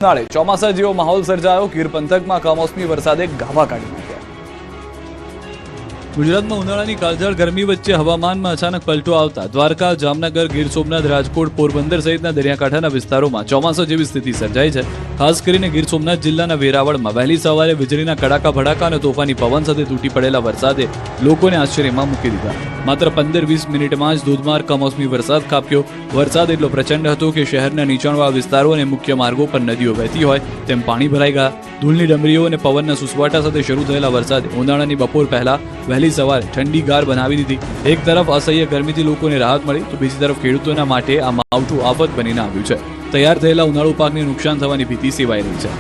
નાળે ચોમાસા જેવો માહોલ સર્જાયો. ગીર પંથકમાં કમોસમી વરસાદે ગાભા કાઢી નાખ્યા. ગુજરાતમાં ઉનાળાની કાળઝાળ ગરમી વચ્ચે હવામાનમાં અચાનક પલટો આવતા દ્વારકા, જામનગર, ગીર સોમનાથ, રાજકોટ, પોરબંદર સહિતના દરિયાકાંઠાના વિસ્તારોમાં ચોમાસા જેવી સ્થિતિ સર્જાઈ છે. ખાસ કરીને ગીર સોમનાથ જિલ્લાના વેરાવળમાં વહેલી સવારે વીજળીના કડાકા ભડાકા અને તોફાની પવન સાથે તૂટી પડેલા વરસાદે લોકોને આશ્ચર્યમાં મૂકી દીધા. માત્ર 15-20 મિનિટમાં જ ધોધમાર કમોસમી વરસાદ ખાબક્યો. વરસાદ એટલો પ્રચંડ હતો કે શહેરના નીચાણવાળા વિસ્તારો અને મુખ્ય માર્ગો પર નદીઓ વહેતી હોય તેમ પાણી ભરાઈ ગયા. ધૂળની ડમરીઓ અને પવનના સુસવાટા સાથે શરૂ થયેલા વરસાદે ઉનાળાની બપોર પહેલા વહેલી સવારે ઠંડી ગાર બનાવી દીધી. એક તરફ અસહ્ય ગરમીથી લોકોને રાહત મળી તો બીજી તરફ ખેડૂતોના માટે આ માવઠું આફત બનીને આવ્યું છે. તૈયાર થયેલા ઉનાળુ પાકને નુકસાન થવાની ભીતિ સેવાઈ રહી છે.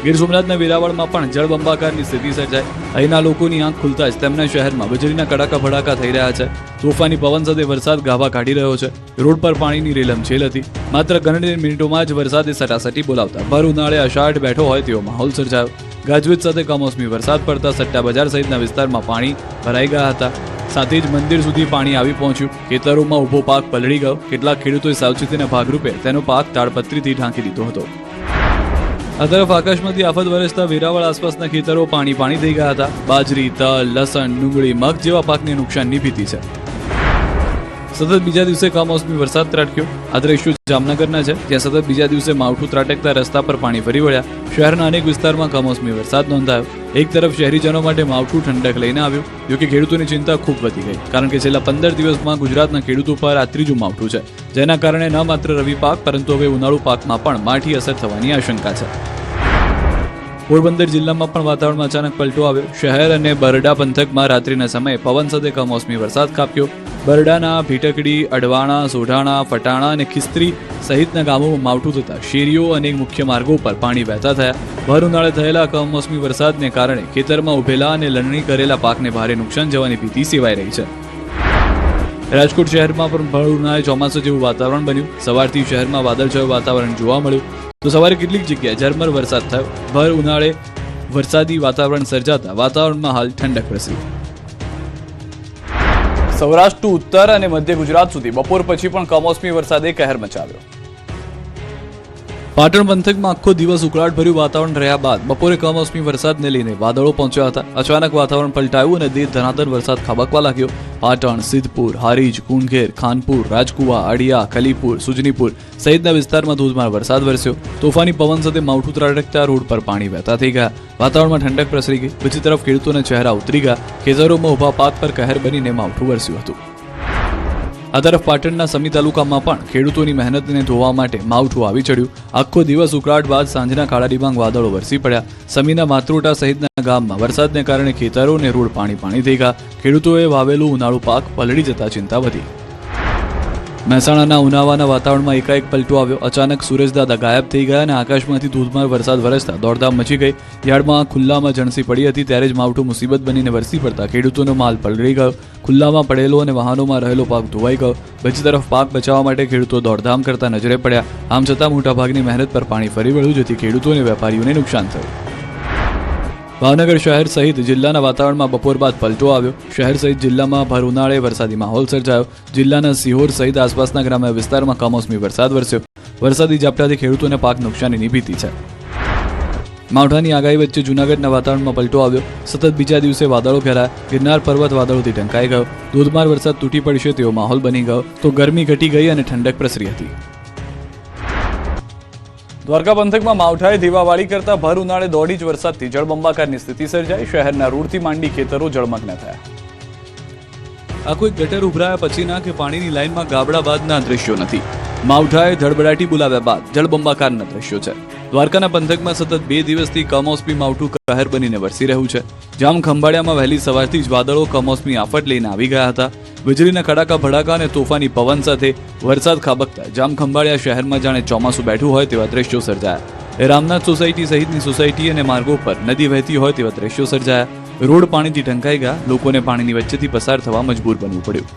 ગીર સોમનાથના વેરાવળમાં પણ જળબંબાકારની સ્થિતિ સર્જાઈ. અહીંના લોકોની આંખ ખુલતા જ તેમના શહેરમાં વીજળીના કડાકા ભડાકા થઈ રહ્યા છે. તોફાની પવન સાથે વરસાદ ગાભા કાઢી રહ્યો છે. રોડ પર પાણીની રેલમછેલ હતી. માત્ર ગણતરી મિનિટોમાં જ વરસાદે સટાસટી બોલાવતા ભર ઉનાળે અષાઢ બેઠો હોય તેવો માહોલ સર્જાયો. ગાજવીજ સાથે કમોસમી વરસાદ પડતા સટ્ટા બજાર સહિતના વિસ્તારમાં પાણી ભરાઈ ગયા હતા. સાથે જ મંદિર સુધી પાણી આવી પહોંચ્યું. ખેતરોમાં ઊભો પાક પલળી ગયો. કેટલાક ખેડૂતોએ સાવચેતીના ભાગરૂપે તેનો પાક તાડપત્રીથી ઢાંકી દીધો હતો. આ તરફ આકાશમાંથી આફત વરસતા વેરાવળ આસપાસના ખેતરો પાણી થઈ ગયા હતા. બાજરી, તલ, લસણ, ડુંગળી, મગ જેવા પાકને નુકસાનની ભીતિ છે. સતત બીજા દિવસે કમોસમી વરસાદ ત્રાટક્યો. આ દ્રશ્યો જામનગરના છે, જ્યાં સતત બીજા દિવસે માવઠું ત્રાટકતા રસ્તા પર પાણી ફરી વળ્યા. શહેરના અનેક વિસ્તારમાં કમોસમી વરસાદ નોંધાયો. એક તરફ શહેરીજનો માટે માવઠું ઠંડક લઈને આવ્યું. જોકે ખેડૂતોની ચિંતા ખૂબ વધી ગઈ, કારણ કે છેલ્લા 15 દિવસમાં ગુજરાતના ખેડૂતો પર આ ત્રીજું માવઠું છે, જેના કારણે ન માત્ર રવિ પાક પરંતુ હવે ઉનાળુ પાકમાં પણ માઠી અસર થવાની આશંકા છે. પોરબંદર જિલ્લામાં પણ વાતાવરણમાં અચાનક પલટો આવ્યો. શહેર અને બરડા પંથકમાં રાત્રિના સમયે પવન સાથે કમોસમી વરસાદ ખાબક્યો. બરડાના ભીટકડી, અડવાણા, સોઢાણા, ફટાણા અને ખિસ્ત્રી સહિતના ગામોમાં માવઠું થતા શેરીઓ અને મુખ્ય માર્ગો પર પાણી વહેતા થયા. ભર ઉનાળે થયેલા કમોસમી વરસાદને કારણે ખેતરમાં ઉભેલા અને લણણી કરેલા પાકને ભારે નુકસાન જવાની ભીતિ સેવાઈ રહી છે. રાજકોટ શહેરમાં પણ ભર ઉનાળે ચોમાસા જેવું વાતાવરણ બન્યું. સવારથી શહેરમાં વાદળછાયું વાતાવરણ જોવા મળ્યું. તો સવારે કેટલીક જગ્યાએ ઝરમર વરસાદ થયો. ભર ઉનાળે વરસાદી વાતાવરણ સર્જાતા વાતાવરણમાં હાલ ઠંડક પ્રસરી. સૌરાષ્ટ્ર, ઉત્તર અને મધ્ય ગુજરાત સુધી બપોર પછી પણ કમોસમી વરસાદે કહેર મચાવ્યો. પાટણ પંથકમાં આખો દિવસ ઉકળાટભર્યું વાતાવરણ રહ્યા બાદ બપોરે કમોસમી વરસાદને લઈને વાદળો પહોંચ્યા હતા. અચાનક વાતાવરણ પલટાયું અને ધનાધન વરસાદ ખાબકવા લાગ્યો. પાટણ, સિદ્ધપુર, હારીજ, કુંડઘેર, ખાનપુર, રાજકુવા, આડિયા, કલીપુર, સુજનીપુર સહિતના વિસ્તારમાં ધોધમાર વરસાદ વરસ્યો. તોફાની પવન સાથે માવઠું ત્રાટકતા રોડ પર પાણી વહેતા થઈ ગયા. વાતાવરણમાં ઠંડક પ્રસરી ગઈ. બીજી તરફ ખેડૂતોના ચહેરા ઉતરી ગયા. ખેતરોમાં ઉભા પાક પર કહેર બનીને માવઠું વરસ્યું હતું. આ તરફ પાટણના સમી તાલુકામાં પણ ખેડૂતોની મહેનતને ધોવા માટે માવઠું આવી ચડ્યું. આખો દિવસ ઉકળાટ બાદ સાંજના કાળા ડિબાંગ વાદળો વરસી પડ્યા. સમીના માત્રોટા સહિતના ગામમાં વરસાદને કારણે ખેતરો અને રોડ પાણી થઈ ગયા. ખેડૂતોએ વાવેલું ઉનાળુ પાક પલળી જતા ચિંતા વધી. મહેસાણાના ઉનાવાના વાતાવરણમાં એકાએક પલટો આવ્યો. અચાનક સુરેશદાદા ગાયબ થઈ ગયા અને આકાશમાંથી ધોધમાર વરસાદ વરસતા દોડધામ મચી ગઈ. યાર્ડમાં ખુલ્લામાં જણસી પડી હતી ત્યારે જ માવઠું મુસીબત બનીને વરસી પડતા ખેડૂતોનો માલ પલળી ગયો. ખુલ્લામાં પડેલો અને વાહનોમાં રહેલો પાક ધોવાઈ ગયો. બીજી તરફ પાક બચાવવા માટે ખેડૂતો દોડધામ કરતા નજરે પડ્યા. આમ છતાં મોટાભાગની મહેનત પર પાણી ફરી વળ્યું, જેથી ખેડૂતો અને વેપારીઓને નુકસાન થયું. ભાવનગર શહેર સહિત જિલ્લાના વાતાવરણમાં બપોર બાદ પલટો આવ્યો. શહેર સહિત જિલ્લામાં ભર ઉનાળે વરસાદી માહોલ સર્જાયો. જિલ્લાના સિહોર સહિત આસપાસના ગ્રામ્ય વિસ્તારમાં કમોસમી વરસાદ વરસ્યો. વરસાદી ઝાપટાથી ખેડૂતોને પાક નુકસાનીની ભીતિ છે. માવઠાની આગાહી વચ્ચે જૂનાગઢના વાતાવરણમાં પલટો આવ્યો. સતત બીજા દિવસે વાદળો ઘેરાયા. ગિરનાર પર્વત વાદળોથી ઢંકાઈ ગયો. ધોધમાર વરસાદ તૂટી પડશે તેવો માહોલ બની ગયો. તો ગરમી ઘટી ગઈ અને ઠંડક પ્રસરી હતી. દ્વારકા પંથકમાં માવઠાએ દીવાવાળી કરતા ભર ઉનાળે દોઢ ઇંચ વરસાદથી જળબંબાકારની સ્થિતિ સર્જાઈ. શહેરના રોડથી માંડી ખેતરો જળમગ્ન થયા. આ કોઈ ગટર ઉભરાયા પછીના કે પાણીની લાઇનમાં ગાબડા બાદના દ્રશ્યો નથી. માવઠાએ ધડબડાટી બોલાવ્યા બાદ જળબંબાકારના દ્રશ્યો છે. દ્વારકાના પંથકમાં સતત 2 દિવસથી કમોસમી માવઠું કહેર બનીને વરસી રહ્યું છે. જામ ખંભાળિયામાં વહેલી સવારથી જ વાદળો કમોસમી આફત લઈને આવી ગયા હતા. વીજળીના કડાકા ભડાકા અને તોફાની પવન સાથે વરસાદ ખાબકતા જામ ખંભાળિયા શહેરમાં જાણે ચોમાસું બેઠું હોય તેવા દ્રશ્યો સર્જાયા. રામનાથ સોસાયટી સહિતની સોસાયટી અને માર્ગો પર નદી વહેતી હોય તેવા દ્રશ્યો સર્જાયા. રોડ પાણીથી ઢંકાઈ ગયા. લોકોને પાણીની વચ્ચેથી પસાર થવા મજબૂર બનવું પડ્યું.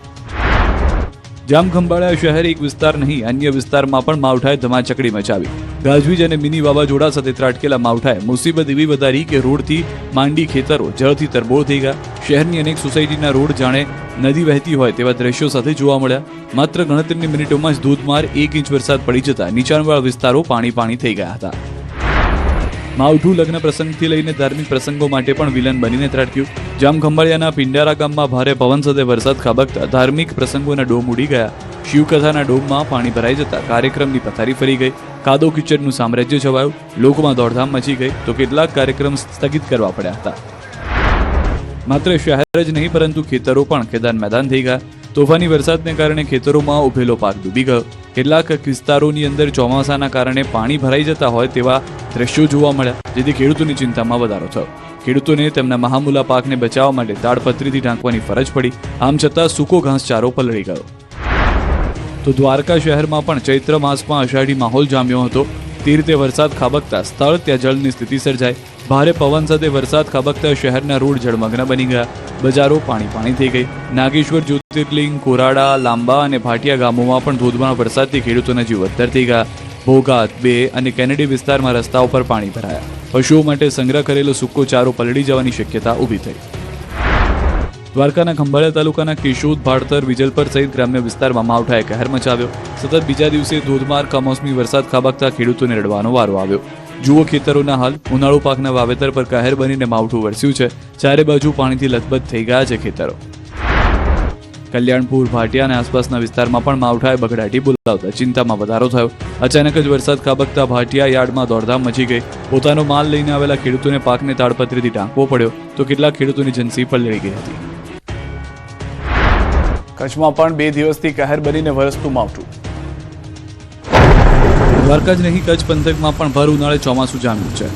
જામ ખંભાળિયા શહેર એક વિસ્તાર નહીં, અન્ય વિસ્તારમાં પણ માવઠાએ ધમાચકડી મચાવી. ગાજવીજ અને મિની વાવાઝોડા સાથે ત્રાટકેલા માવઠાએ મુસીબત એવી વધારી કે રોડથી માંડી ખેતરો જળથી તરબોળ થઈ ગયા. શહેરની અનેક સોસાયટીના રોડ જાણે નદી વહેતી હોય તેવા દ્રશ્યો સાથે જોવા મળ્યા. માત્ર ગણતરીની મિનિટોમાં જ ધોધમાર 1 ઇંચ વરસાદ પડી જતા નીચાણવાળા વિસ્તારો પાણી થઈ ગયા હતા. માવઠું લગ્ન પ્રસંગથી લઈને ધાર્મિક પ્રસંગો માટે પણ વિલન બનીને ત્રાટક્યું. જામખંભાળિયાના પિંડારા ગામમાં ભારે પવન સાથે વરસાદ ખાબકતા ધાર્મિક પ્રસંગોના ડોમ ઉડી ગયા. શિવકથાના ડોમમાં પાણી ભરાઈ જતા કાર્યક્રમની પથારી ફરી ગઈ. કાદો કિચડનું સામ્રાજ્ય છવાયું. લોકોમાં દોડધામ મચી ગઈ તો કેટલાક કાર્યક્રમ સ્થગિત કરવા પડ્યા હતા. માત્ર શહેર જ નહીં પરંતુ ખેતરો પણ ખેદાન મેદાન થઈ ગયા. તોફાની વરસાદને કારણે ખેતરોમાં ઉભેલો પાક ડૂબી ગયો. કેટલાક વિસ્તારોની અંદર ચોમાસાના કારણે પાણી ભરાઈ જતા હોય તેવા દ્રશ્યો જોવા મળ્યા, જેથી ખેડૂતોની ચિંતામાં વધારો થયો. ખેડૂતોને તેમના મહામૂલા પાકને બચાવવા માટે તાડપત્રીથી ઢાંકવાની ફરજ પડી. આમ છતાં સૂકો ઘાસચારો પલળી ગયો. તો દ્વારકા શહેરમાં પણ ચૈત્ર માસમાં અષાઢી માહોલ જામ્યો હતો. તે રીતે વરસાદ ખાબકતા સ્થળ ત્યાં જળની સ્થિતિ સર્જાઈ. ભારે પવન સાથે વરસાદ ખાબકતા શહેરના રોડ જળમગ્ન બની ગયા. બજારો પાણી થઈ ગઈ. નાગેશ્વર, જ્યોતિર્લિંગ, કોરાડા, લાંબા અને ભાટિયા ગામોમાં પણ ધોધમાર વરસાદથી ખેડૂતોના જીવ અદ્ધર થઈ ગયા. ભોગાત, બે અને કેનેડી વિસ્તારમાં રસ્તાઓ પર પાણી ભરાયા. પશુઓ માટે સંગ્રહ કરેલો સૂકો ચારો પલળી જવાની શક્યતા ઊભી થઈ. દ્વારકાના ખંભાળિયા તાલુકાના કેશોદ, ભાડતર, વિજલપર સહિત ગ્રામ્ય વિસ્તારમાં માવઠાએ કહેર મચાવ્યો. સતત બીજા દિવસે ધોધમાર કમોસમી વરસાદ ખાબકતા ખેડૂતોને રડવાનો વારો આવ્યો. જુઓ ખેતરોના હાલ. ઉનાળુ પાકના વાવેતર પર કહેર બનીને માવઠું વરસ્યું છે. ચારે બાજુ પાણીથી લથબથ થઈ ગયા છે ખેતરો. કલ્યાણપુર, ભાટિયા અને આસપાસના વિસ્તારમાં પણ માવઠાએ બગડાટી બોલાવતા ચિંતામાં વધારો થયો. અચાનક જ વરસાદ ખાબકતા ભાટિયા યાર્ડમાં દોડધામ મચી ગઈ. પોતાનો માલ લઈને આવેલા ખેડૂતોને પાકને તાડપત્રીથી ઢાંકવો પડ્યો તો કેટલાક ખેડૂતોની જનસી પલળી ગઈ હતી. કચ્છમાં પણ 2 દિવસથી કહેર બનીને વરસતું માવઠું. દ્વારકા જ નહીં, કચ્છ પંથકમાં પણ ભર ઉનાળે ચોમાસું જામ્યું છે.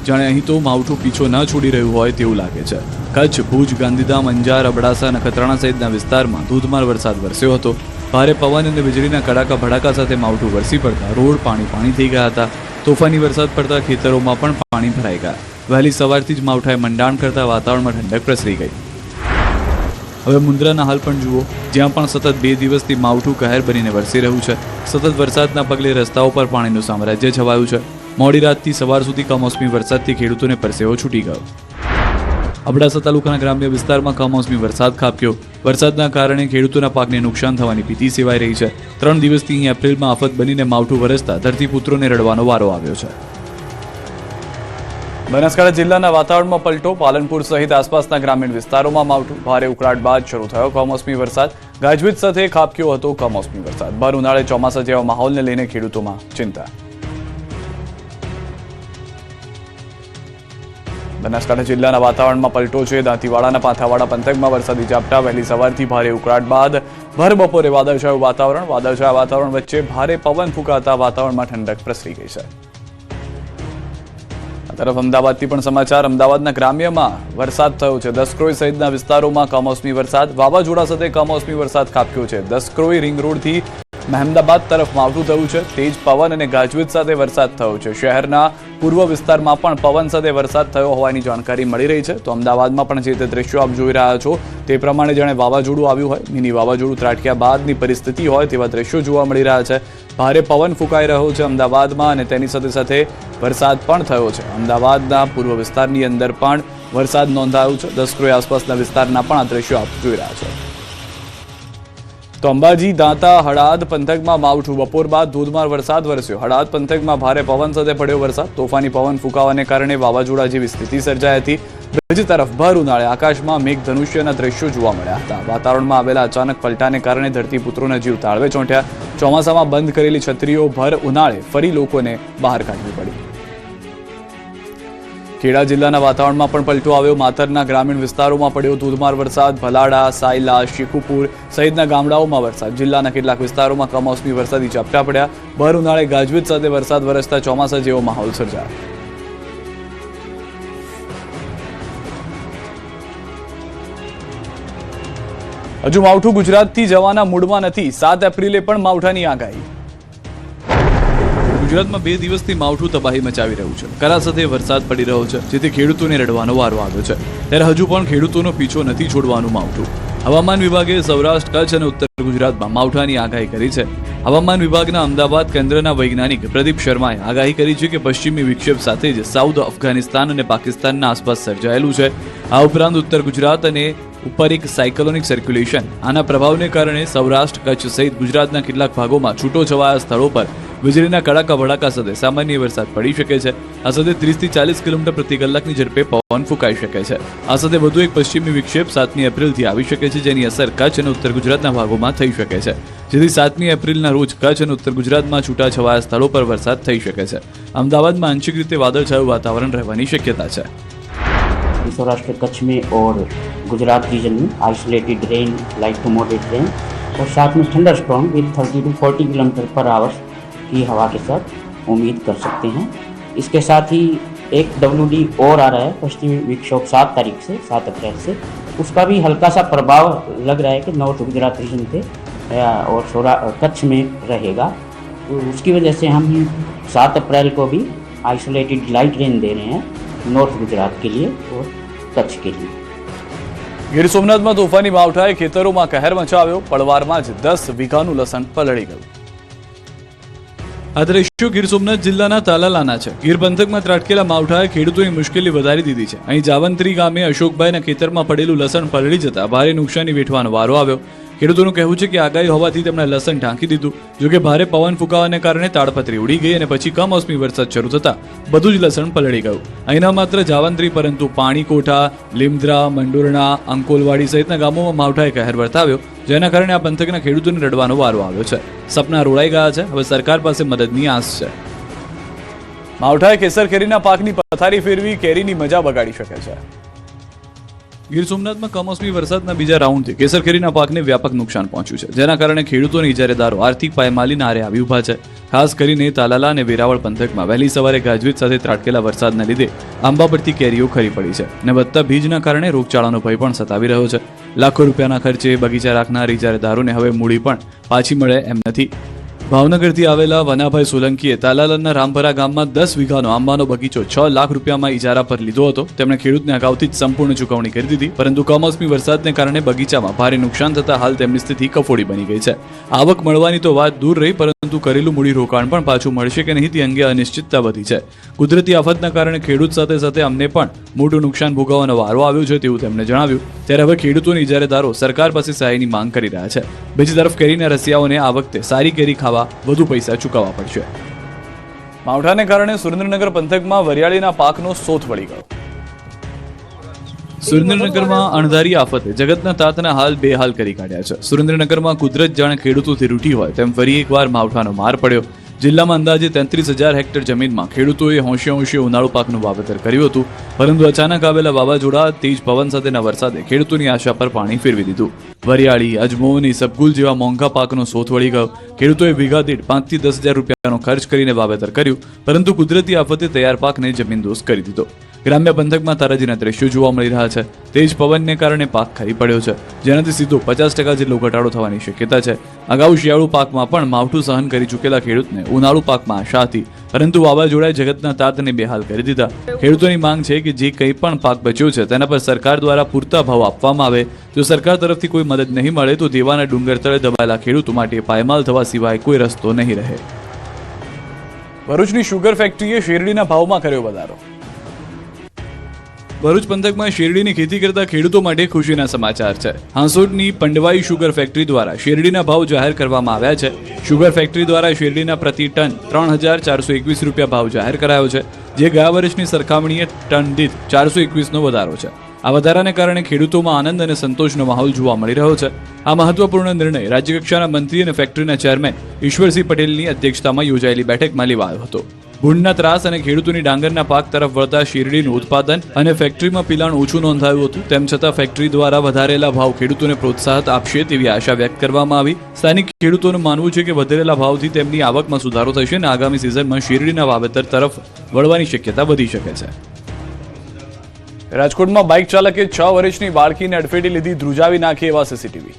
જાણે અહીં તો માવઠું પીછો ન છોડી રહ્યું હોય તેવું લાગે છે. કચ્છ, ભુજ, ગાંધીધામ, અંજાર, અબડાસા, નખત્રાણા સહિતના વિસ્તારમાં ધોધમાર વરસાદ વરસ્યો હતો. ભારે પવન અને વીજળીના કડાકા ભડાકા સાથે માવઠું વરસી પડતા રોડ પાણી થઈ ગયા હતા. તોફાની વરસાદ પડતા ખેતરોમાં પણ પાણી ભરાઈ ગયા. વહેલી સવારથી જ માવઠાએ મંડાણ કરતા વાતાવરણમાં ઠંડક પ્રસરી ગઈ. હવે મુન્દ્રાના હાલ પણ જુઓ, જ્યાં પણ સતત 2 દિવસથી માવઠું કહેર બનીને વરસી રહ્યું છે. સતત વરસાદના પગલે રસ્તાઓ પર પાણીનું સામ્રાજ્ય છવાયું છે. મોડી રાતથી સવાર સુધી કમોસમી વરસાદથી ખેડૂતોને પરસેવો છૂટી ગયો. અબડાસા તાલુકાના ગ્રામ્ય વિસ્તારમાં કમોસમી વરસાદ ખાબક્યો. વરસાદના કારણે ખેડૂતોના પાકને નુકસાન થવાની ભીતિ સેવાઈ રહી છે. 3 દિવસથી અહીં એપ્રિલમાં આફત બનીને માવઠું વરસતા ધરતીપુત્રોને રડવાનો વારો આવ્યો છે. બનાસકાંઠા જિલ્લાના વાતાવરણમાં પલટો. પાલનપુર સહિત આસપાસના ગ્રામીણ વિસ્તારોમાં માવઠું. ભારે ઉકળાટ બાદ શરૂ થયો કમોસમી વરસાદ. ગાજવીજ સાથે ખાબક્યો હતો કમોસમી વરસાદ. ભર ઉનાળે ચોમાસા જેવા માહોલને લઈને ખેડૂતોમાં ચિંતા. બનાસકાંઠા જિલ્લાના વાતાવરણમાં પલટો છે. દાંતીવાડાના પાથાવાડા પંથકમાં વરસાદી ઝાપટા. વહેલી સવારથી ભારે ઉકળાટ બાદ ભર બપોરે વાદળછાયું વાતાવરણ. વાદળછાયા વાતાવરણ વચ્ચે ભારે પવન ફૂંકાતા વાતાવરણમાં ઠંડક પ્રસરી ગઈ છે. તરફ અમદાવાદથી પણ સમાચાર. અમદાવાદના ગ્રામ્યમાં વરસાદ થયો છે. દસક્રોઈ સહિતના વિસ્તારોમાં કમોસમી વરસાદ. વાવાઝોડા સાથે કમોસમી વરસાદ ખાબક્યો છે. દસક્રોઈ રિંગ રોડથી મહેમદાબાદ તરફ માવઠું થયું છે. તેજ પવન અને ગાજવીજ સાથે વરસાદ થયો છે. શહેરના પૂર્વ વિસ્તારમાં પણ પવન સાથે વરસાદ થયો હોવાની જાણકારી મળી રહી છે. તો અમદાવાદમાં પણ જે તે દ્રશ્યો આપ જોઈ રહ્યા છો તે પ્રમાણે જાણે વાવાઝોડું આવ્યું હોય, મિની વાવાઝોડું ત્રાટક્યા બાદની પરિસ્થિતિ હોય તેવા દ્રશ્યો જોવા મળી રહ્યા છે. ભારે પવન ફૂંકાઈ રહ્યો છે અમદાવાદમાં અને તેની સાથે સાથે વરસાદ પણ થયો છે. અમદાવાદના પૂર્વ વિસ્તારની અંદર પણ વરસાદ નોંધાયો છે. દસક્રોઈ આસપાસના વિસ્તારના પણ આ દ્રશ્યો આપ જોઈ રહ્યા છો. તો અંબાજી, દાંતા, હળાદ પંથકમાં માવઠું. બપોર બાદ ધોધમાર વરસાદ વરસ્યો. હળાદ પંથકમાં ભારે પવન સાથે પડ્યો વરસાદ. તોફાની પવન ફૂંકાવાને કારણે વાવાઝોડા જેવી સ્થિતિ સર્જાઈ હતી. બીજી તરફ ભર ઉનાળે આકાશમાં મેઘધનુષ્યના દ્રશ્યો જોવા મળ્યા હતા. વાતાવરણમાં આવેલા અચાનક પલટાને કારણે ધરતીપુત્રોના જીવ તાળવે ચોંટ્યા. ચોમાસામાં બંધ કરેલી છત્રીઓ ભર ઉનાળે ફરી લોકોને બહાર કાઢવી પડી. ખેડા જિલ્લાના વાતાવરણમાં પણ પલટો આવ્યો. માતરના ગ્રામીણ વિસ્તારોમાં પડ્યો ધોધમાર વરસાદ. ભલાડા, સાયલા, શીખુપુર સહિતના ગામડાઓમાં વરસાદ. જિલ્લાના કેટલાક વિસ્તારોમાં કમોસમી વરસાદી ઝાપટા પડ્યા. ભર ઉનાળે ગાજવીજ સાથે વરસાદ વરસતા ચોમાસા જેવો માહોલ સર્જાયો. હજુ માવઠું ગુજરાતથી જવાના મૂડમાં નથી. 7 એપ્રિલે પણ માવઠાની આગાહી. ગુજરાતમાં 2 દિવસથી માવઠું તબાહી મચાવી રહ્યું છે. કરા સાથે વરસાદ પડી રહ્યો છે, જેથી ખેડૂતોને રડવાનો વારો આવ્યો છે. ત્યારે હજુ પણ ખેડૂતોનો પીછો નથી છોડવાનું માવઠું. હવામાન વિભાગે સૌરાષ્ટ્ર, કચ્છ અને ઉત્તર ગુજરાતમાં માવઠાની આગાહી કરી છે. હવામાન વિભાગના અમદાવાદ કેન્દ્રના વૈજ્ઞાનિક પ્રદીપ શર્માએ આગાહી કરી છે કે પશ્ચિમી વિક્ષેપ સાથે જ સાઉથ અફઘાનિસ્તાન અને પાકિસ્તાનના આસપાસ સર્જાયેલું છે. આ ઉપરાંત ઉત્તર ગુજરાત અને ઉપર એક સાયક્લોનિક સર્ક્યુલેશન, આના પ્રભાવને કારણે સૌરાષ્ટ્ર, કચ્છ સહિત ગુજરાતના કેટલાક ભાગોમાં છૂટોછવાયા સ્થળો પર વીજળીના કડાકા ભડાકા સાથે સામાન્ય વરસાદ પડી શકે છે. આ સાથે 30 થી 40 કિલોમીટર પ્રતિ કલાકની ઝડપે પવન ફૂંકાઈ શકે છે. આ સાથે વધુ એક પશ્ચિમી વિક્ષેપ 7મી એપ્રિલથી આવી શકે છે, જેની અસર કચ્છ અને ઉત્તર ગુજરાતના ભાગોમાં થઈ શકે છે. જેથી 7મી એપ્રિલના રોજ કચ્છ અને ઉત્તર ગુજરાતમાં છૂટાછવાયા સ્થળો પર વરસાદ થઈ શકે છે. અમદાવાદમાં આંશિક રીતે વાદળછાયું વાતાવરણ રહેવાની શક્યતા છે. सौराष्ट्र कच्छ में और गुजरात रीजन में isolated rain, light to moderate rain और साथ में thunderstorm with 30 to 40 kilometre per hour की हवा के साथ उम्मीद कर सकते हैं. इसके साथ ही एक WD और आ रहा है पश्चिमी विक्षोभ 7 तारीख से 7 अप्रैल से. उसका भी हल्का सा प्रभाव लग रहा है कि नॉर्थ गुजरात रीजन पे और कच्छ में रहेगा. तो उसकी वजह से हम 7 अप्रैल को भी आइसोलेटेड लाइट रेन दे रहे हैं नॉर्थ गुजरात के लिए और कच्छ के लिए. ગીર સોમનાથમાં તોફાની માવઠાએ ખેતરોમાં કહેર મચાવ્યો. પળવારમાં જ 10 વીઘાનું લસણ પલળી ગયું. આ દ્રશ્યો ગીર સોમનાથ જિલ્લાના તાલાલાના છે. ગીર પંથકમાં ત્રાટકેલા માવઠાએ ખેડૂતોની મુશ્કેલી વધારી દીધી છે. અહીં જાવંત્રી ગામે અશોકભાઈના ખેતરમાં પડેલું લસણ પલળી જતા ભારે નુકસાની વેઠવાનો વારો આવ્યો. ખેડૂતોનું કહેવું છે કે આગાહી હોવાથી તેમણે લસણ ઢાંકી દીધું. જોકે ભારે પવન ફૂંકાવાને કારણે તાડપત્રી ઉડી ગઈ અને પછી કમોસમી વરસાદ શરૂ થતા બધું જ લસણ પલળી ગયું. અહીં ન માત્ર જાવંત્રી પરંતુ પાણીકોઠા, લીમદ્રા, મંડોરણા, અંકોલવાડી સહિતના ગામોમાં માવઠાએ કહેર વર્તાવ્યો, જેના કારણે આ પંથકના ખેડૂતોને રડવાનો વારો આવ્યો છે. સપના રોડાઈ ગયા છે. હવે સરકાર પાસે મદદની આસ છે. માવઠાએ કેસર કેરીના પાકની પથારી ફેરવી, કેરીની મજા બગાડી શકે છે. ગીર સોમનાથમાં કમોસમી વરસાદના બીજા રાઉન્ડથી કેસર કેરીના પાકને વ્યાપક નુકસાન પહોંચ્યું છે, જેના કારણે ખેડૂતો અને ઇજારેદારો આર્થિક પાયમાલીના આરે આવી ઉભા છે. ખાસ કરીને તાલાલા અને વેરાવળ પંથકમાં વહેલી સવારે ગાજવીજ સાથે ત્રાટકેલા વરસાદના લીધે આંબા પરથી કેરીઓ ખરી પડી છે અને વધતા ભીજના કારણે રોગચાળાનો ભય પણ સતાવી રહ્યો છે. લાખો રૂપિયાના ખર્ચે બગીચા રાખનાર ઇજારેદારોને હવે મૂડી પણ પાછી મળે એમ નથી. ભાવનગરથી આવેલા વનાભાઈ સોલંકીએ તાલાલાના રામપરા ગામમાં 10 વીઘાનો આંબાનો બગીચો 6 લાખ રૂપિયામાં ઇજારા પર લીધો હતો. તેમણે ખેડૂતને અગાઉથી જ સંપૂર્ણ ચૂકવણી કરી દીધી, પરંતુ કમોસમી વરસાદને કારણે બગીચામાં ભારે નુકસાન થતા હાલ તેમની સ્થિતિ કફોડી બની ગઈ છે. આવક મળવાની તો વાત દૂર રહી, પરંતુ કરેલું મૂડી રોકાણ પણ પાછું મળશે કે નહીં તે અંગે અનિશ્ચિતતા વધી છે. કુદરતી આફતના કારણે ખેડૂત સાથે સાથે અમને પણ મોટું નુકસાન ભોગવવાનો વારો આવ્યો છે તેવું તેમણે જણાવ્યું. ત્યારે હવે ખેડૂતોની ઇજારેદારો સરકાર પાસે સહાયની માંગ કરી રહ્યા છે. બીજી તરફ કેરીના રસિયાઓને આ વખતે સારી કેરી ખાવા વધુ પૈસા ચૂકવવા પડશે. માવઠાને કારણે સુરેન્દ્રનગર પંથકમાં વરિયાળીના પાકનો સોથ વળી ગયો. સુરેન્દ્રનગરમાં અણધારી આફતે જગતના તાતના હાલ બેહાલ કરી કાઢ્યા છે. સુરેન્દ્રનગરમાં કુદરત જાણે ખેડૂતોથી રૂઠી હોય તેમ ફરી એકવાર માવઠાનો માર પડ્યો. જિલ્લામાં અંદાજે 33,000 હેક્ટર જમીનમાં ખેડૂતોએ હોંશે ઉનાળુ પાકનું વાવેતર કર્યું હતું, પરંતુ અચાનક આવેલા વાવાઝોડા, તેજ પવન સાથેના વરસાદે ખેડૂતોની આશા પર પાણી ફેરવી દીધું. વરિયાળી, અજમો અને સબગુલ જેવા મોંઘા પાકનો સોથ વળી ગયો. ખેડૂતોએ વીઘા દીઠ 5 થી 10,000 રૂપિયાનો ખર્ચ કરીને વાવેતર કર્યું, પરંતુ કુદરતી આફતે તૈયાર પાકને જમીનદોસ્ત કરી દીધો. ગ્રામ્ય પંથકમાં તારાજીના દ્રશ્યો જોવા મળી રહ્યા છે. તેજ પવનને કારણે પાક ખરી પડ્યો છે, જેનાથી સીધો 50% જેટલો ઘટાડો થવાની શક્યતા છે. અગાઉ શિયાળુ પાકમાં પણ માવઠું સહન કરી ચૂકેલા ખેડૂતને ઉનાળુ પાકમાં આશા હતી, પરંતુ વાવાઝોડાએ જગતના તાતને બેહાલ કરી દીધા. ખેડૂતોની માંગ છે કે જે કંઈ પણ પાક બચ્યો છે તેના પર સરકાર દ્વારા પૂરતા ભાવ આપવામાં આવે. જો સરકાર તરફથી કોઈ મદદ નહીં મળે તો દેવાના ડુંગર તળે દબાયેલા ખેડૂતો માટે પાયમાલ થવા સિવાય કોઈ રસ્તો નહીં રહે. ભરૂચની શુગર ફેક્ટરીએ શેરડીના ભાવમાં કર્યો વધારો. ભરૂચ પંથકમાં શેરડીની ખેતી કરતા ખેડૂતો માટે ખુશીના સમાચાર છે. હાંસોડની પંડવાઈ શુગર ફેક્ટરી દ્વારા શેરડીના ભાવ જાહેર કરવામાં આવ્યા છે. શુગર ફેક્ટરી દ્વારા શેરડીના પ્રતિ ટન 3,421 રૂપિયા ભાવ જાહેર કરાયો છે, જે ગયા વર્ષની સરખામણીએ ટન દીઠ 421નો વધારો છે. આ વધારાને કારણે ખેડૂતોમાં આનંદ અને સંતોષનો માહોલ જોવા મળી રહ્યો છે. આ મહત્વપૂર્ણ નિર્ણય રાજ્યકક્ષાના મંત્રી અને ફેક્ટરીના ચેરમેન ઈશ્વરસિંહ પટેલની અધ્યક્ષતામાં યોજાયેલી બેઠકમાં લેવાયો હતો. ભૂંડના ત્રાસ અને ખેડૂતોની ડાંગરના પાક તરફ વળતા શેરડીનું ઉત્પાદન અને ફેક્ટરીમાં પિલાણ ઓછું નોંધાયું હતું. તેમ છતાં ફેક્ટરી દ્વારા વધારેલા ભાવ ખેડૂતોને પ્રોત્સાહન આપશે તેવી આશા વ્યક્ત કરવામાં આવી. સ્થાનિક ખેડૂતોનું માનવું છે કે વધેલા ભાવથી તેમની આવકમાં સુધારો થશે અને આગામી સિઝનમાં શેરડીના વાવેતર તરફ વળવાની શક્યતા વધી શકે છે. રાજકોટમાં બાઇક ચાલકે 6 વર્ષની બાળકીને અડફેટે લીધી, ધ્રુજાવી નાખી એવા સીસીટીવી.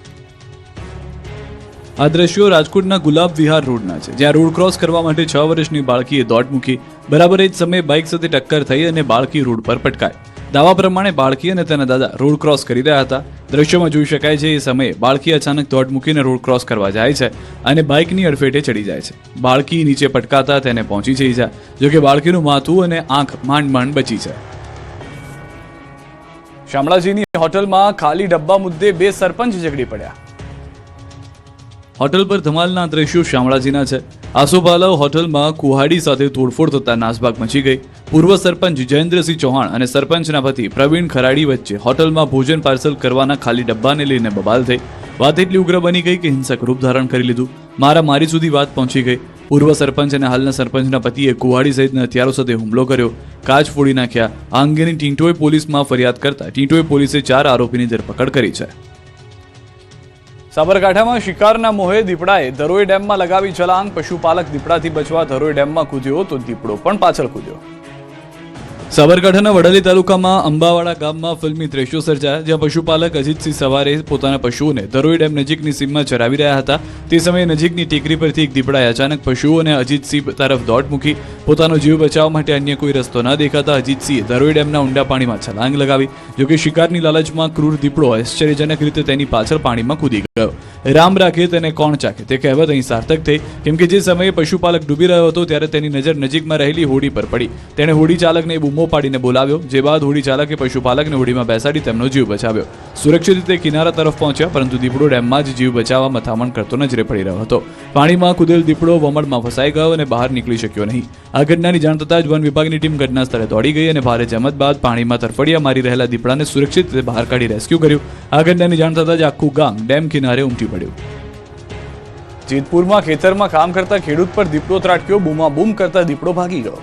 આ દ્રશ્યો રાજકોટના ગુલાબ વિહાર રોડના છે, જ્યાં રોડ ક્રોસ કરવા માટે 6 વર્ષની બાળકીએ દોટ મૂકી. બરાબર એ જ સમયે બાઇક સાથે ટક્કર થઈ અને બાળકી રોડ પર પટકાઈ. દાવા પ્રમાણે બાળકી અને તેના દાદા રોડ ક્રોસ કરી રહ્યા હતા. દ્રશ્યમાં જોઈ શકાય છે એ સમયે બાળકી અચાનક દોટ મૂકીને રોડ ક્રોસ કરવા જાય છે અને બાઇકની અડફેટે ચડી જાય છે. બાળકી નીચે પટકાતા તેને પહોંચી છે ઈજા. જોકે બાળકીનું માથું અને આંખ માંડ બચી છે. શામળાજીની હોટલમાં ખાલી ડબ્બા મુદ્દે બે સરપંચ ઝઘડી પડ્યા. હોટલ પર ધમાલના દ્રશ્યો શામળાજીના છે. આસોપાલવ હોટલમાં કુહાડી સાથે તોડફોડ થતા નાસભાગ મચી ગઈ. પૂર્વ સરપંચ જયેન્દ્રસિંહ ચૌહાણ અને સરપંચના પતિ પ્રવીણ ખરાડી વચ્ચે હોટલમાં ભોજન પાર્સલ કરવાના ખાલી ડબ્બાને લઈને બબાલ થઈ. વાત એટલી ઉગ્ર બની ગઈ કે હિંસક રૂપ ધારણ કરી લીધું. મારી સુધી વાત પહોંચી ગઈ. પૂર્વ સરપંચ અને હાલના સરપંચના પતિએ કુહાડી સહિતના હથિયારો સાથે હુમલો કર્યો, કાચ ફોડી નાખ્યા. આ અંગેની ટીંટોય પોલીસમાં ફરિયાદ કરતા ટીંટોય પોલીસે 4 આરોપીની ધરપકડ કરી છે. સાબરકાંઠામાં શિકારના મોહે દીપડાએ ધરોઈ ડેમમાં લગાવી છલાંગ. પશુપાલક દીપડાથી બચવા ધરોઈ ડેમમાં કૂદ્યો તો દીપડો પણ પાછળ કૂદ્યો. સાબરકાંઠાના વડાલી તાલુકામાં અંબાવાડા ગામમાં ફિલ્મી દ્રશ્યો સર્જાયા, જ્યાં પશુપાલક અજીતસિંહ સવારે પોતાના પશુઓને ધરોઈ ડેમ નજીકની સીમમાં ચરાવી રહ્યા હતા. તે સમયે નજીકની ટેકરી પરથી એક દીપડાએ અચાનક પશુઓને અજીતસિંહ તરફ દોટ મૂકી. પોતાનો જીવ બચાવવા માટે અન્ય કોઈ રસ્તો ન દેખાતા અજીતસિંહે ધરોઈ ડેમના ઊંડા પાણીમાં છલાંગ લગાવી. જોકે શિકારની લાલચમાં ક્રૂર દીપડો આશ્ચર્યજનક રીતે તેની પાછળ પાણીમાં કૂદી ગયો. રામ રાખે તેને કોણ ચાખે તે કહેવત અહીં સાર્થક થઈ, કેમ કે જે સમયે પશુપાલક ડૂબી રહ્યો હતો ત્યારે તેની નજર નજીકમાં રહેલી હોડી પર પડી. તેણે હોડી ચાલકને બૂમો પાડીને બોલાવ્યો, જે બાદ હોડી ચાલકે પશુપાલકને હોડીમાં બેસાડી તેમનો જીવ બચાવ્યો. સુરક્ષિત રીતે કિનારા તરફ પહોંચ્યા, પરંતુ દીપડો ડેમમાં જ જીવ બચાવવા મથામણ કરતો નજરે પડી રહ્યો હતો. પાણીમાં કૂદેલ દીપડો વમળમાં ફસાઈ ગયો અને બહાર નીકળી શક્યો નહીં. આ ઘટનાની જાણ થતાં જ વન વિભાગની ટીમ ઘટના સ્થળે દોડી ગઈ અને ભારે જહેમત બાદ પાણીમાં તરફડિયા મારી રહેલા દીપડાને સુરક્ષિત રીતે બહાર કાઢી રેસ્ક્યુ કર્યું. આ ઘટનાની જાણ થતાં જ આખું ગામ ડેમ કિનારે ઉમટી પડ્યું. જેતપુરમાં ખેતરમાં કામ કરતા ખેડૂત પર દીપડો ત્રાટક્યો. બૂમાબૂમ કરતા દીપડો ભાગી ગયો.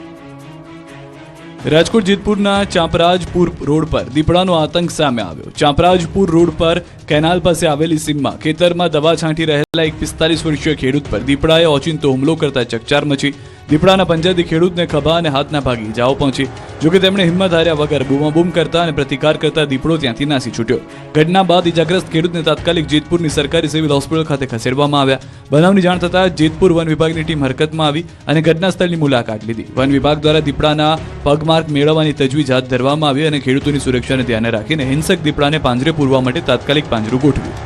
રાજકોટ જેતપુરના ચાંપરાજપુર રોડ પર દીપડાનો આતંક સામે આવ્યો. ચાંપરાજપુર રોડ પર કેનાલ પાસે આવેલી સીમમાં ખેતરમાં દવા છાંટી રહેલા એક 45 વર્ષીય ખેડૂત પર દીપડાએ ઓચિંતો હુમલો કરતા ચકચાર મચી. દીપડાના પંજાથી ખેડૂતને ખભા અને હાથના ભાગે ઇજાઓ પહોંચી. જોકે તેમણે હિંમત હાર્યા વગર બૂમાબૂમ કરતા અને પ્રતિકાર કરતા દીપડો ત્યાંથી નાસી છૂટ્યો. ઘટના બાદ ઇજાગ્રસ્ત ખેડૂતને તાત્કાલિક જેતપુરની સરકારી સિવિલ હોસ્પિટલ ખાતે ખસેડવામાં આવ્યા. બનાવની જાણ થતાં જેતપુર વન વિભાગની ટીમ હરકતમાં આવી અને ઘટના સ્થળની મુલાકાત લીધી. વન વિભાગ દ્વારા દીપડાના પગમાર્ક મેળવવાની તજવીજ હાથ ધરવામાં આવી અને ખેડૂતોની સુરક્ષાને ધ્યાને રાખીને હિંસક દીપડાને પાંજરે પૂરવા માટે તાત્કાલિક પાંજરું ગોઠવ્યું.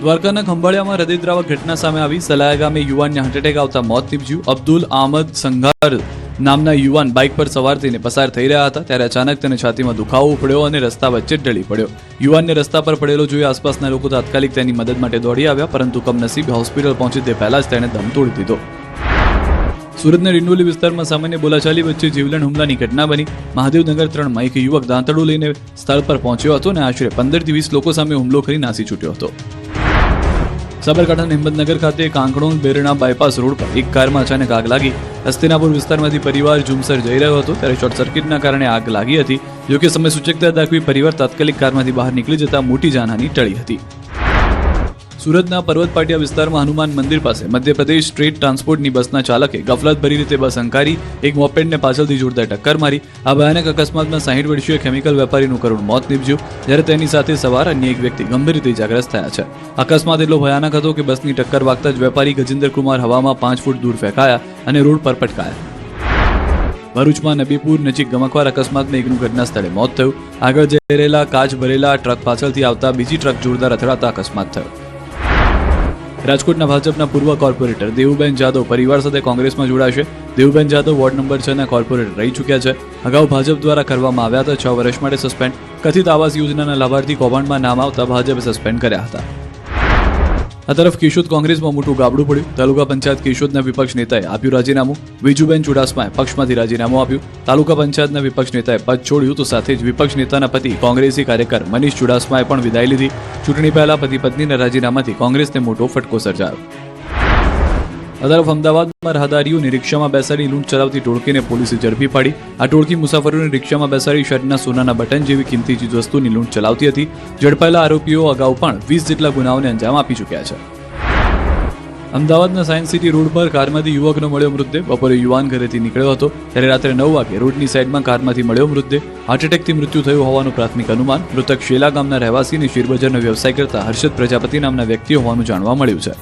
દ્વારકાના ખંભાળિયામાં હૃદયદ્રાવક ઘટના સામે આવી. સલાયા ગામે યુવાનને હાર્ટ એટેક આવતા મોત નીપજ્યું. અબ્દુલ આહમદ સંઘાર નામના યુવાન બાઇક પર સવાર થઈને પસાર થઈ રહ્યા હતા, ત્યારે અચાનક તેને છાતીમાં દુખાવો ઉપડ્યો અને રસ્તા વચ્ચે ઢળી પડ્યો. યુવાનને રસ્તા પર પડેલો જોઈ આસપાસના લોકો તાત્કાલિક તેની મદદ માટે દોડી આવ્યા, પરંતુ કમનસીબે હોસ્પિટલ પહોંચે તે પહેલા જ તેણે દમ તોડી દીધો. સુરતના ડિંડોલી વિસ્તારમાં સામાન્ય બોલાચાલી વચ્ચે જીવલેણ હુમલાની ઘટના બની. મહાદેવનગર 3માં એક યુવક દાંતરડું લઈને સ્થળ પર પહોંચ્યો હતો અને આશરે 15 થી 20 લોકો સામે હુમલો કરી નાસી છૂટ્યો હતો. સાબરકાંઠાના હિંમતનગર ખાતે કાંકણોલ બેરણા બાયપાસ રોડ પર એક કારમાં અચાનક આગ લાગી. હસ્તિનાપુર વિસ્તારમાંથી પરિવાર ઝુમસર જઈ રહ્યો હતો, ત્યારે શોર્ટ સર્કિટના કારણે આગ લાગી હતી. જોકે સમય સૂચકતા દાખવી પરિવાર તાત્કાલિક કારમાંથી બહાર નીકળી જતા મોટી જાનહાની ટળી હતી. સુરતના પર્વત પાટિયા વિસ્તારમાં હનુમાન મંદિર પાસે મધ્યપ્રદેશ સ્ટેટ ટ્રાન્સપોર્ટની બસના ચાલકે ગફલતભરી રીતે બસ હંકારી એક મોપેડને પાછળથી જોરદાર ટક્કર મારી. આ ભયાનક અકસ્માતમાં 60 વર્ષીય કેમિકલ વેપારીનું કરુણ મોત નીપજ્યું, જ્યારે તેની સાથે સવાર અન્ય એક વ્યક્તિ ગંભીર રીતે ઇજાગ્રસ્ત થયા છે. અકસ્માત એટલો ભયાનક હતો કે બસની ટક્કર વાગતા જ વેપારી ગજેન્દ્ર કુમાર હવામાં 5 ફૂટ દૂર ફેંકાયા અને રોડ પર પટકાયા. ભરૂચમાં નબીપુર નજીક ગમખ્વાર અકસ્માતમાં એકનું ઘટના સ્થળે મોત થયું. આગળ જઈ રહેલા કાચ ભરેલા ટ્રક પાછળથી આવતા બીજી ટ્રક જોરદાર અથડાતા અકસ્માત થયો. રાજકોટના ભાજપના પૂર્વ કોર્પોરેટર દેવુબેન જાદવ પરિવાર સાથે કોંગ્રેસમાં જોડાશે. દેવુબેન જાદવ વોર્ડ નંબર 6 ના કોર્પોરેટર રહી ચૂક્યા છે. અગાઉ ભાજપ દ્વારા કરવામાં આવ્યા હતા 6 વર્ષ માટે સસ્પેન્ડ. કથિત આવાસ યોજનાના લાભાર્થી કૌભાંડમાં નામ આવતા ભાજપે સસ્પેન્ડ કર્યા હતા. આ તરફ કેશોદ કોંગ્રેસમાં મોટું ગાબડું પડ્યું. તાલુકા પંચાયત કેશોદના વિપક્ષ નેતાએ આપ્યું રાજીનામું. વિજુબેન ચુડાસમાએ પક્ષમાંથી રાજીનામું આપ્યું. તાલુકા પંચાયતના વિપક્ષ નેતાએ પદ છોડ્યું, તો સાથે જ વિપક્ષ નેતાના પતિ કોંગ્રેસી કાર્યકર મનીષ ચુડાસમાએ પણ વિદાય લીધી. ચૂંટણી પહેલા પતિ પત્નીના રાજીનામાથી કોંગ્રેસને મોટો ફટકો સર્જાયો. આ તરફ અમદાવાદમાં રાહદારીઓને રિક્ષામાં બેસાડી લૂંટ ચલાવતી ટોળકીને પોલીસે ઝડપી પાડી. આ ટોળકી મુસાફરોને રિક્ષામાં બેસાડી શર્ટના સોનાના બટન જેવી કિંમતી ચીજવસ્તુની લૂંટ ચલાવતી હતી. ઝડપાયેલા આરોપીઓ અગાઉ પણ 20 જેટલા ગુનાઓને અંજામ આપી ચૂક્યા છે. અમદાવાદના સાયન્સ સિટી રોડ પર કારમાંથી યુવકનો મળ્યો મૃતદેહ. બપોરે યુવાન ઘરેથી નીકળ્યો હતો, ત્યારે રાત્રે 9 વાગે રોડની સાઈડમાં કારમાંથી મળ્યો મૃતદેહ. હાર્ટ એટેકથી મૃત્યુ થયું હોવાનું પ્રાથમિક અનુમાન. મૃતક શેલા ગામના રહેવાસી અને શેરબજારનો વ્યવસાય કરતા હર્ષદ પ્રજાપતિ નામના વ્યક્તિ હોવાનું જાણવા મળ્યું છે.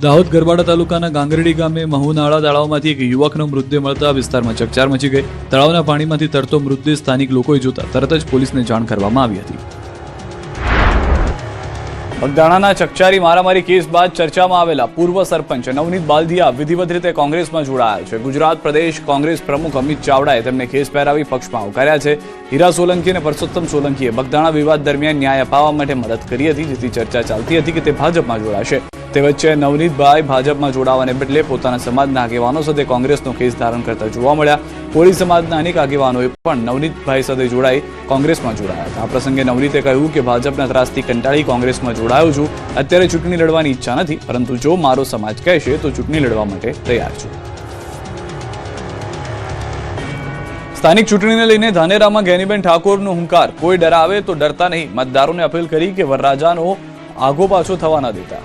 દાહોદ ગરબાડા તાલુકાના ગાંગરડી ગામે મહુનાળા તળાવમાંથી એક યુવકનો મૃતદેહ મળતા વિસ્તારમાં ચકચાર મચી ગઈ. તળાવના પાણીમાંથી તરતો મૃતદેહ સ્થાનિક લોકોએ જોતા તરત જ પોલીસને જાણ કરવામાં આવી હતી. બગદાણાના ચકચારી મારામારી કેસ બાદ ચર્ચામાં આવેલા પૂર્વ સરપંચ નવનીત બાલદિયા વિધિવત રીતે કોંગ્રેસમાં જોડાયા છે. ગુજરાત પ્રદેશ કોંગ્રેસ પ્રમુખ અમિત ચાવડાએ તેમને કેસ પહેરાવી પક્ષમાં આવકાર્યા છે. હીરા સોલંકી અને પરસોત્તમ સોલંકીએ બગદાણા વિવાદ દરમિયાન ન્યાય અપાવવા માટે મદદ કરી હતી, જેથી ચર્ચા ચાલતી હતી કે તે ભાજપમાં જોડાશે. તે વચ્ચે નવનીતભાઈ ભાજપમાં જોડાવાને બદલે પોતાના સમાજના આગેવાનો સાથે કોંગ્રેસનો કેસ ધારણ કરતા જોવા મળ્યા. કોળી સમાજના અનેક આગેવાનોએ પણ નવનીતભાઈ સાથે જોડાઈ કોંગ્રેસમાં જોડાયા હતા. આ પ્રસંગે નવનીતે કહ્યું કે ભાજપના ત્રાસથી કંટાળી કોંગ્રેસમાં જોડાયો છું. અત્યારે ચૂંટણી લડવાની ઈચ્છા નથી, પરંતુ જો મારો સમાજ કહેશે તો ચૂંટણી લડવા માટે તૈયાર છું. સ્થાનિક ચૂંટણીને લઈને ધાનેરામાં ગેનીબેન ઠાકોરનો હુંકાર, કોઈ ડરાવે તો ડરતા નહીં. મતદારોને અપીલ કરી કે વરરાજાનો આગો પાછો થવા ન દેતા.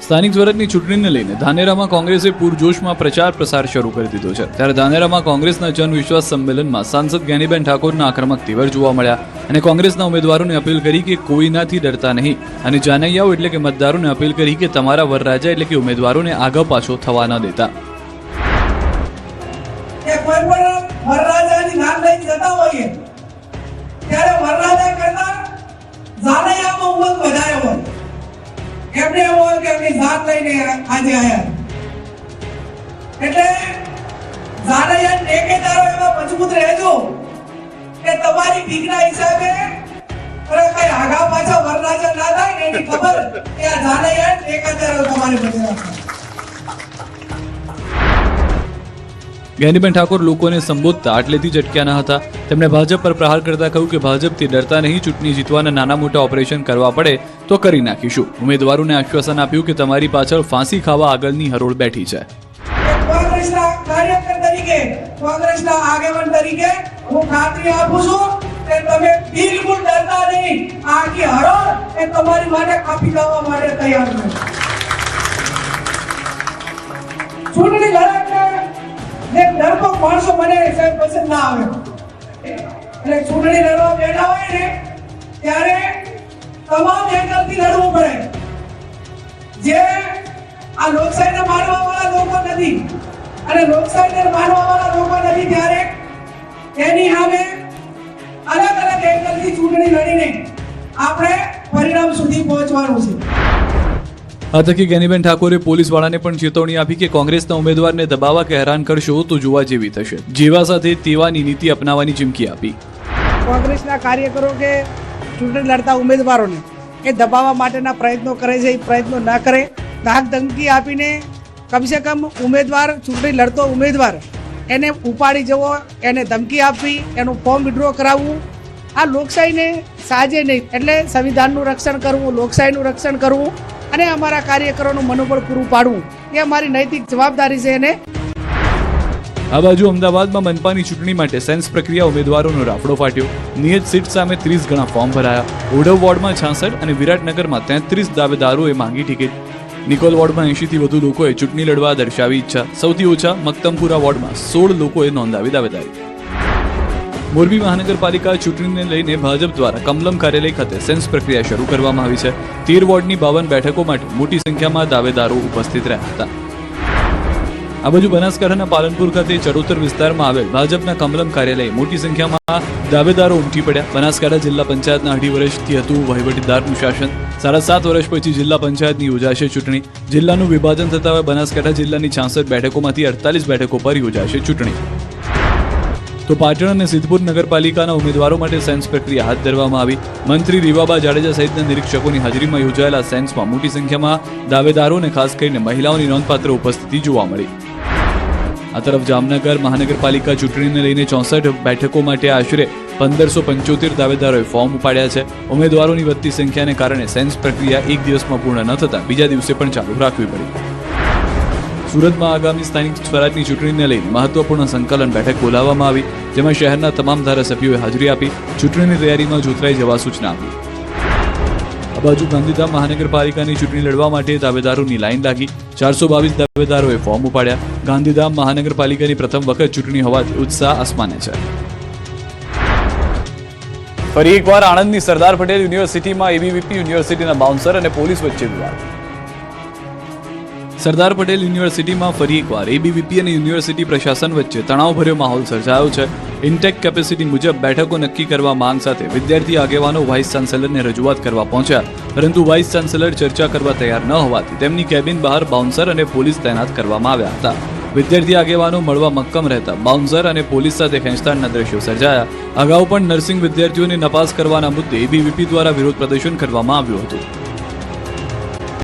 સ્થાનિક સ્વરાજની ચૂંટણીને લઈને ધાનેરામાં કોંગ્રેસે પૂરજોશમાં પ્રચાર પ્રસાર શરૂ કરી દીધો છે. ત્યારે ધાનેરામાં કોંગ્રેસના જન વિશ્વાસ સંમેલનમાં સાંસદ ગેનીબેન ઠાકોરના આક્રમક તેવર જોવા મળ્યા અને કોંગ્રેસના ઉમેદવારોને અપીલ કરી કે કોઈનાથી ડરતા નહીં અને જાનૈયાઓ એટલે કે મતદારોને અપીલ કરી કે તમારા વરરાજા એટલે કે ઉમેદવારોને આગળ પાછો થવા ન દેતા. એમને એવું હોય કે એમની જાત લઈને આજે આયા એટલે જાનૈયા ટેકેદારો એવા મજબૂત રહેજો કે તમારી બીકના હિસાબે કઈ આગા પાછા વરરાજા ના થાય ને એની ખબર કે આ જાનૈયા ટેકેદારો તમારી બચી રાખે. ગેનીબેન ઠાકોર લોકોને સંબોધતા આટલેથી જ અટક્યા ન હતા. તેમણે ભાજપ પર પ્રહાર કરતા કહ્યું કે ભાજપથી ડરતા નહીં, ચૂંટણી જીતવાના નાના મોટા ઓપરેશન કરવા પડે તો કરી નાખીશું. ઉમેદવારોને આશ્વાસન આપ્યું કે તમારી પાછળ ફાંસી ખાવા આગળની હરોળ બેઠી છે. કોંગ્રેસના કાર્યકર તરીકે, કોંગ્રેસના આગેવાન તરીકે હું ખાતરી આપું છું કે તમે બિલકુલ ડરતા નહીં. આખી હરોળ એ તમારી માટે કાપી લાવવા માટે તૈયાર છે. ચૂંટણી લડાઈને જે ડરપોક માણસો મને સાહેબ પસંદ ના આવે. એટલે ચૂંટણી લડવા બેઠા હોય ને ત્યારે તમામ એંગલથી લડવું પડે. જે આ લોકશાહીને માનવા વાળા લોકો નથી અને લોકશાહીને માનવા વાળા લોકો નથી ત્યારે એની સામે અલગ અલગ એંગલથી ચૂંટણી લડીને આપણે પરિણામ સુધી પહોંચવાનું છે. આ તકે ગેનીબેન ઠાકોરે પોલીસવાળાને પણ ચેતવણી આપી કે કોંગ્રેસના ઉમેદવારને દબાવવા કે હેરાન કરશો તો જોવા જેવી થશે. જેવા સાથે તેવાની નીતિ અપનાવવાની ચીમકી આપી. કોંગ્રેસના કાર્યકરો કે ચૂંટણી લડતા ઉમેદવારોને એ દબાવવા માટેના પ્રયત્નો કરે છે, એ પ્રયત્નો ન કરે. ધાક ધમકી આપીને કમસે કમ ઉમેદવાર, ચૂંટણી લડતો ઉમેદવાર એને ઉપાડી જવો, એને ધમકી આપવી, એનું ફોર્મ વિડ્રો કરાવવું, આ લોકશાહીને સાજે નહીં. એટલે સંવિધાનનું રક્ષણ કરવું, લોકશાહીનું રક્ષણ કરવું અને અમારા કાર્યકરોનું મનોબળ પૂરું પાડવું એ અમારી નૈતિક જવાબદારી છે. એને આ બાજુ અમદાવાદમાં મનપાની ચૂંટણી માટે સેન્સ પ્રક્રિયા ઉમેદવારોનો રાફડો ફાટ્યો. નિયત સીટ સામે 30 ગણા ફોર્મ ભરાયા. ઓઢવ વોર્ડમાં 66 અને વિરાટનગરમાં 33 દાવેદારોએ માંગી ટિકિટ. નિકોલ વોર્ડમાં 80 થી વધુ લોકોએ ચૂંટણી લડવા દર્શાવી ઈચ્છા. સૌથી ઓછા મક્તમપુરા વોર્ડમાં 16 લોકોએ નોંધાવી દાવેદારી. મોરબી મહાનગરપાલિકા ચૂંટણીને લઈને ભાજપ દ્વારા કમલમ કાર્યાલય ખાતે સેન્સ પ્રક્રિયા શરૂ કરવામાં આવી છે. 13 વોર્ડની 52 બેઠકો માટે મોટી સંખ્યામાં દાવેદારો ઉપસ્થિત રહ્યા હતા. આ બાજુ બનાસકાંઠાના પાલનપુર ખાતે ચરોતર વિસ્તારમાં આવેલ ભાજપના કમલમ કાર્યાલયે મોટી સંખ્યામાં દાવેદારો ઉમટી પડ્યા. બનાસકાંઠા જિલ્લા પંચાયતના 2.5 વર્ષથી હતું વહીવટીદારનું શાસન. 7.5 વર્ષ પછી જિલ્લા પંચાયતની યોજાશે ચૂંટણી. જિલ્લાનું વિભાજન થતા હવે બનાસકાંઠા જિલ્લાની 66 બેઠકોમાંથી 48 બેઠકો પર યોજાશે ચૂંટણી. તો પાટણ અને સિદ્ધપુર નગરપાલિકાના ઉમેદવારો માટે સેન્સ પ્રક્રિયા હાથ ધરવામાં આવી. મંત્રી રીવાબા જાડેજા સહિતના નિરીક્ષકોની હાજરીમાં યોજાયેલા સેન્સમાં મોટી સંખ્યામાં દાવેદારોને ખાસ કરીને મહિલાઓની નોંધપાત્ર ઉપસ્થિતિ જોવા મળી. આ તરફ જામનગર મહાનગરપાલિકા ચૂંટણીને લઈને 64 બેઠકો માટે આશરે 1575 દાવેદારોએ ફોર્મ ઉપાડ્યા છે. ઉમેદવારોની વધતી સંખ્યાને કારણે સેન્સ પ્રક્રિયા એક દિવસમાં પૂર્ણ ન થતા બીજા દિવસે પણ ચાલુ રાખવી પડી. સુરતમાં આગામી સ્થાનિક સ્વરાજની ચૂંટણીને લઈને મહત્વપૂર્ણ સંકલન બેઠક બોલાવવામાં આવી, જેમાં શહેરના તમામ ધારાસભ્યોએ હાજરી આપી ચૂંટણીની તૈયારીમાં જોતરાઈ જવા સૂચના આપી. આ બાજુ ગાંધીધામ મહાનગરપાલિકાની ચૂંટણી લડવા માટે દાવેદારોની લાઈન લાગી. 422 દાવેદારોએ ફોર્મ ઉપાડ્યા. ગાંધીધામ મહાનગરપાલિકાની પ્રથમ વખત ચૂંટણી હોવાથી ઉત્સાહ આસમાને છે. ફરી એકવાર આણંદની સરદાર પટેલ યુનિવર્સિટીમાં એબીવીપી યુનિવર્સિટીના બાઉન્સર અને પોલીસ વચ્ચે વિવાદ. સરદાર પટેલ યુનિવર્સિટીમાં ફરી એકવાર એબીવીપી અને યુનિવર્સિટી પ્રશાસન વચ્ચે તણાવભર્યો માહોલ સર્જાયો છે. ઇન્ટેક કેપેસિટી મુજબ બેઠકો નક્કી કરવા માંગ સાથે વિદ્યાર્થી આગેવાનો વાઇસ ચાન્સેલરને રજૂઆત કરવા પહોંચ્યા, પરંતુ વાઇસ ચાન્સેલર ચર્ચા કરવા તૈયાર ન હોવાથી તેમની કેબિન બહાર બાઉન્સર અને પોલીસ તૈનાત કરવામાં આવ્યા હતા. વિદ્યાર્થી આગેવાનો મળવા મક્કમ રહેતા બાઉન્સર અને પોલીસ સાથે ખેંચતાણના દ્રશ્યો સર્જાયા. અગાઉ પણ નર્સિંગ વિદ્યાર્થીઓને નપાસ કરવાના મુદ્દે એબીવીપી દ્વારા વિરોધ પ્રદર્શન કરવામાં આવ્યું હતું.